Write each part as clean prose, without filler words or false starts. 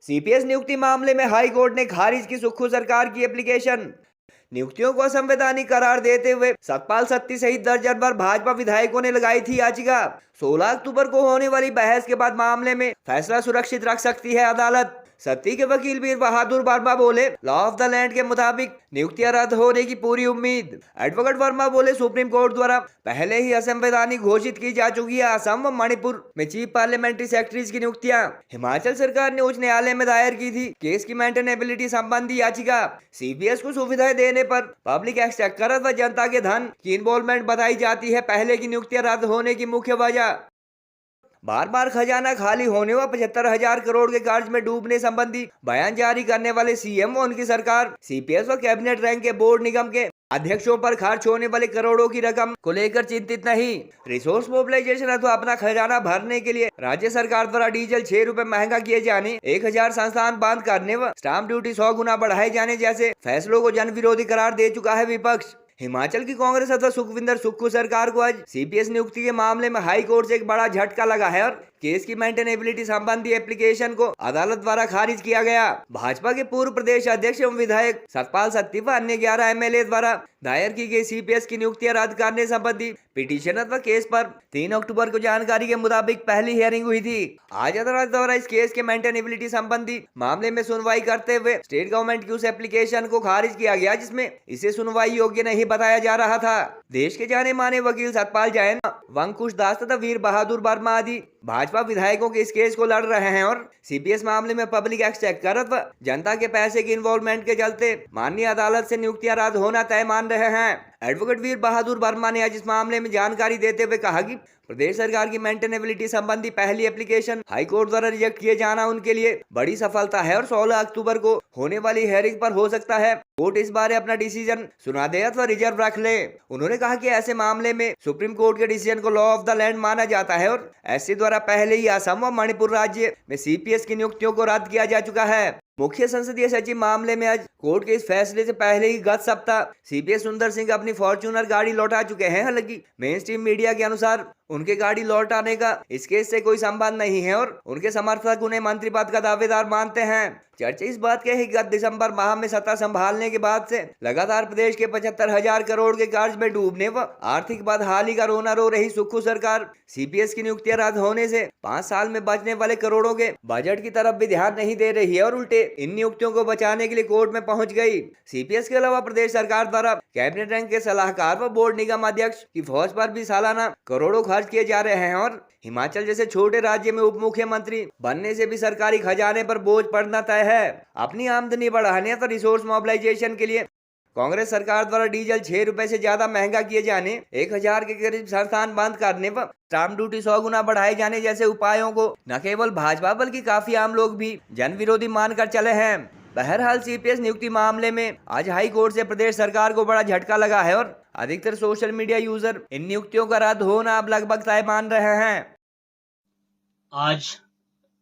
CPS नियुक्ति मामले में हाई कोर्ट ने खारिज की सुक्खू सरकार की एप्लीकेशन। नियुक्तियों को असंवैधानिक करार देते हुए सतपाल सत्ती सहित दर्जन भर भाजपा विधायकों ने लगाई थी याचिका। 16 अक्टूबर को होने वाली बहस के बाद मामले में फैसला सुरक्षित रख सकती है अदालत। सत्ती के वकील वीर बहादुर वर्मा बोले, लॉ ऑफ द लैंड के मुताबिक नियुक्तियां रद्द होने की पूरी उम्मीद। एडवोकेट वर्मा बोले, सुप्रीम कोर्ट द्वारा पहले ही असंवैधानिक घोषित की जा चुकी है असम व मणिपुर में चीफ पार्लियामेंट्री सेक्रेटरीज की नियुक्तियां। हिमाचल सरकार ने उच्च न्यायालय में दायर की थी केस की मेंटेनेबिलिटी संबंधी याचिका। सीपीएस को सुविधाएं देने पर पब्लिक एक्सचेकर व जनता के धन की इन्वॉल्वमेंट बताई जाती है पहले की नियुक्तियां रद्द होने की मुख्य वजह। बार बार खजाना खाली होने व 75,000 करोड़ के कर्ज में डूबने संबंधी बयान जारी करने वाले सीएम व उनकी सरकार सीपीएस व कैबिनेट रैंक के बोर्ड निगम के अध्यक्षों पर खर्च होने वाले करोड़ों की रकम को लेकर चिंतित नहीं। रिसोर्स मोबिलाइजेशन अथवा अपना खजाना भरने के लिए राज्य सरकार द्वारा डीजल 6 रुपए महंगा किए जाने, 1000 संस्थान बंद करने व स्टाम्प ड्यूटी 100 गुना बढ़ाए जाने जैसे फैसलों को जन विरोधी करार दे चुका है विपक्ष। हिमाचल की कांग्रेस अथवा सुखविंदर सुक्खू सरकार को आज सीपीएस नियुक्ति के मामले में हाई कोर्ट से एक बड़ा झटका लगा है और केस की मेंटेनेबिलिटी संबंधी एप्लीकेशन को अदालत द्वारा खारिज किया गया। भाजपा के पूर्व प्रदेश अध्यक्ष एवं विधायक सतपाल सत्ती व अन्य 11 एमएलए द्वारा दायर की गई सीपीएस की नियुक्तियां रद्द करने संबंधी पिटीशन अथवा केस पर 3 अक्टूबर को जानकारी के मुताबिक पहली हियरिंग हुई थी। आज अदालत द्वारा इस केस के मेंटेनेबिलिटी संबंधी मामले में सुनवाई करते हुए स्टेट गवर्नमेंट की उस एप्लीकेशन को खारिज किया गया जिसमें इसे सुनवाई योग्य नहीं बताया जा रहा था। देश के जाने माने वकील सतपाल जैन, वंकुश दास तथा वीर बहादुर वर्मा आदि भाजपा विधायकों के इस केस को लड़ रहे हैं और सीपीएस मामले में पब्लिक एक्सचेकर व जनता के पैसे की इन्वॉल्वमेंट के चलते माननीय अदालत से नियुक्तियां रद्द होना तय मान रहे हैं। एडवोकेट वीर बहादुर वर्मा ने आज इस मामले में जानकारी देते हुए कहा कि प्रदेश सरकार की मेंटेनेबिलिटी संबंधी पहली एप्लीकेशन हाई कोर्ट द्वारा रिजेक्ट किए जाना उनके लिए बड़ी सफलता है और 16 अक्टूबर को होने वाली हियरिंग पर हो सकता है कोर्ट इस बारे अपना डिसीजन सुना दे अथवा रिजर्व रख ले। उन्होंने कहा कि ऐसे मामले में सुप्रीम कोर्ट के डिसीजन को लॉ ऑफ द लैंड माना जाता है और एससी द्वारा पहले ही असम व मणिपुर राज्य में सीपीएस की नियुक्तियों को रद्द किया जा चुका है। मुख्य संसदीय सचिव मामले में आज कोर्ट के इस फैसले से पहले ही गत सप्ताह सीपीएस सुंदर सिंह अपनी फॉर्च्यूनर गाड़ी लौटा चुके हैं। हालांकि मेन स्ट्रीम मीडिया के अनुसार उनके गाड़ी लौटाने का इस केस से कोई संबंध नहीं है और उनके समर्थक उन्हें मंत्री पद का दावेदार मानते हैं। चर्चा इस बात के है कि गत दिसंबर माह में सत्ता संभालने के बाद से लगातार प्रदेश के 75,000 करोड़ के कर्ज में डूबने व आर्थिक बदहाली का रोना रो रही सुक्खू सरकार सीपीएस की नियुक्तियां रद्द होने से 5 साल में बचने वाले करोड़ों के बजट की तरफ भी ध्यान नहीं दे रही है और उल्टे इन नियुक्तियों को बचाने के लिए कोर्ट में पहुंच गई। सीपीएस के अलावा प्रदेश सरकार द्वारा कैबिनेट रैंक के सलाहकार व बोर्ड निगम अध्यक्ष की फौज पर भी सालाना करोड़ों खर्च किए जा रहे हैं और हिमाचल जैसे छोटे राज्य में उप मुख्यमंत्री बनने से भी सरकारी खजाने पर बोझ पड़ना तय है। अपनी आमदनी बढ़ाने तो रिसोर्स मोबिलाइजेशन के लिए कांग्रेस सरकार द्वारा डीजल 6 रुपए से ज्यादा महंगा किए जाने, 1000 के करीब संस्थान बंद करने व स्टाम्प ड्यूटी 100 गुना बढ़ाए जाने जैसे उपायों को न केवल भाजपा बल्कि काफी आम लोग भी जन विरोधी मानकर चले हैं। बहरहाल सीपीएस नियुक्ति मामले में आज हाई कोर्ट से प्रदेश सरकार को बड़ा झटका लगा है और अधिकतर सोशल मीडिया यूजर इन नियुक्तियों का रद्द होना अब लगभग तय मान रहे हैं। आज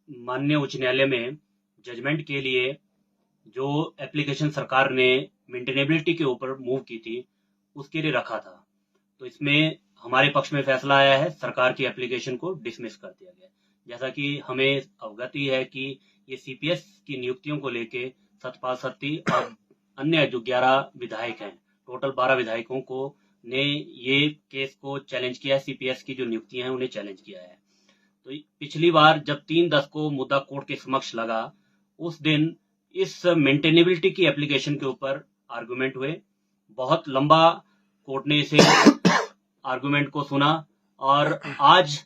माननीय उच्च न्यायालय में जजमेंट के लिए जो एप्लीकेशन सरकार ने मेंटेनेबिलिटी के ऊपर मूव की थी उसके लिए रखा था, तो इसमें हमारे पक्ष में फैसला आया है, सरकार की एप्लीकेशन को डिसमिस कर दिया गया। जैसा कि हमें अवगति है कि ये सीपीएस की नियुक्तियों को लेके सतपाल सत्ती और अन्य जो 11 विधायक हैं, टोटल 12 विधायकों को ने ये केस को चैलेंज किया है। सीपीएस की जो नियुक्तियां हैं उन्हें चैलेंज किया है। तो पिछली बार जब 3/10 को मुद्दा कोर्ट के समक्ष लगा, उस दिन इस मेंटेनेबिलिटी की एप्लीकेशन के ऊपर आर्गुमेंट हुए। बहुत लंबा कोर्ट ने इसे आर्गुमेंट को सुना और आज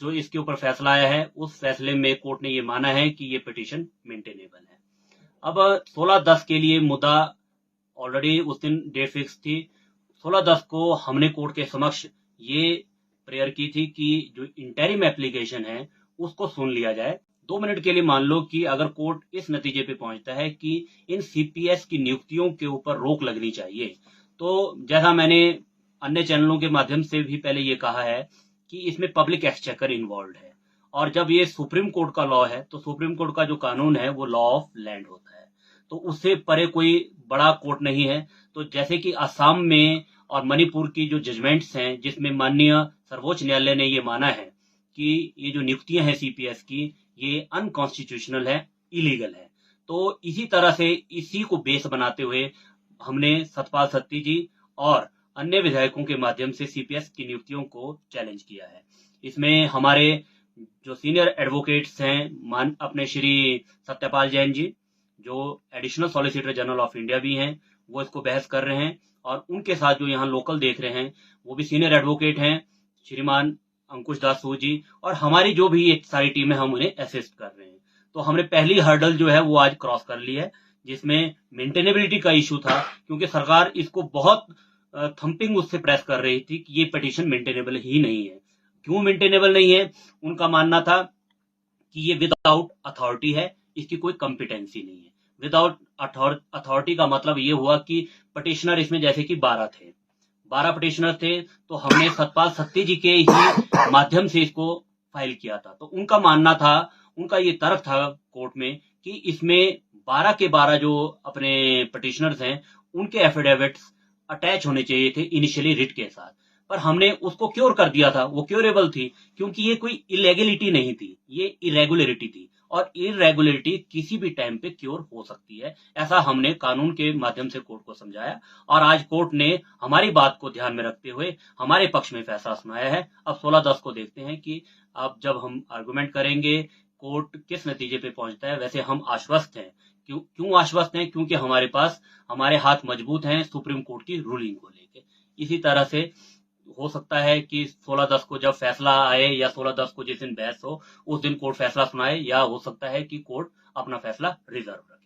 जो इसके ऊपर फैसला आया है उस फैसले में कोर्ट ने ये माना है कि ये पिटीशन मेंटेनेबल है। अब 16/10 के लिए मुद्दा ऑलरेडी उस दिन डेट फिक्स थी। 16/10 को हमने कोर्ट के समक्ष ये प्रेयर की थी कि जो इंटरिम एप्लीकेशन है उसको सुन लिया जाए। 2 मिनट के लिए मान लो कि अगर कोर्ट इस नतीजे पे पहुंचता है कि इन सीपीएस की नियुक्तियों के ऊपर रोक लगनी चाहिए, तो जैसा मैंने अन्य चैनलों के माध्यम से भी पहले ये कहा है कि इसमें पब्लिक एक्सचेकर इन्वॉल्व है और जब ये सुप्रीम कोर्ट का लॉ है तो सुप्रीम कोर्ट का जो कानून है वो लॉ ऑफ लैंड होता है, तो उससे परे कोई बड़ा कोर्ट नहीं है। तो जैसे कि असम में और मणिपुर की जो जजमेंट्स हैं जिसमें माननीय सर्वोच्च न्यायालय ने ये माना है कि ये जो नियुक्तियां हैं सीपीएस की ये अनकॉन्स्टिट्यूशनल है, इलीगल है। तो इसी तरह से इसी को बेस बनाते हुए हमने सतपाल सत्ती जी और अन्य विधायकों के माध्यम से सीपीएस की नियुक्तियों को चैलेंज किया है। इसमें हमारे जो सीनियर एडवोकेट्स हैं, अपने श्री सत्यपाल जैन जी, जो additional solicitor general of India भी हैं, वो इसको बहस कर रहे हैं। और उनके साथ जो यहाँ लोकल देख रहे हैं वो भी सीनियर एडवोकेट हैं, श्रीमान अंकुश दास सूद जी, और हमारी जो भी एक सारी टीम है हम उन्हें असिस्ट कर रहे हैं। तो हमने पहली हर्डल जो है वो आज क्रॉस कर ली है, जिसमें मेंटेनेबिलिटी का इशू था, क्योंकि सरकार इसको बहुत थंपिंग उससे प्रेस कर रही थी कि ये पिटीशन मेंटेनेबल ही नहीं है। क्यों मेंटेनेबल नहीं है? उनका मानना था कि ये विदाउट अथॉरिटी है, इसकी कोई कॉम्पिटेंसी नहीं है। विदाउट अथॉरिटी का मतलब ये हुआ कि पिटिशनर इसमें जैसे कि 12 थे, 12 पिटिशनर थे, तो हमने सतपाल सत्ती जी के ही माध्यम से इसको फाइल किया था। तो उनका मानना था, उनका ये तर्क था कोर्ट में कि इसमें 12 के 12 जो अपने पिटिशनर्स हैं उनके एफिडेविट्स अटैच होने चाहिए थे इनिशियली रिट के साथ, पर हमने उसको क्योर कर दिया था। वो क्योरेबल थी क्योंकि ये कोई इलेगलिटी नहीं थी, ये इरेगुलरिटी थी, और इरेगुलरिटी किसी भी टाइम पे क्योर हो सकती है। ऐसा हमने कानून के माध्यम से कोर्ट को समझाया, और आज कोर्ट ने हमारी बात को ध्यान में रखते हुए हमारे पक्ष में फैसला सुनाया है। अब 16/10 को देखते हैं कि अब जब हम आर्गुमेंट करेंगे कोर्ट किस नतीजे पे पहुंचता है। वैसे हम आश्वस्त हैं। क्यों आश्वस्त हैं? क्योंकि हमारे पास हमारे हाथ मजबूत हैं सुप्रीम कोर्ट की रूलिंग को लेके। इसी तरह से हो सकता है कि 16/10 को जब फैसला आए या 16/10 को जिस दिन बहस हो उस दिन कोर्ट फैसला सुनाए, या हो सकता है कि कोर्ट अपना फैसला रिजर्व रखे।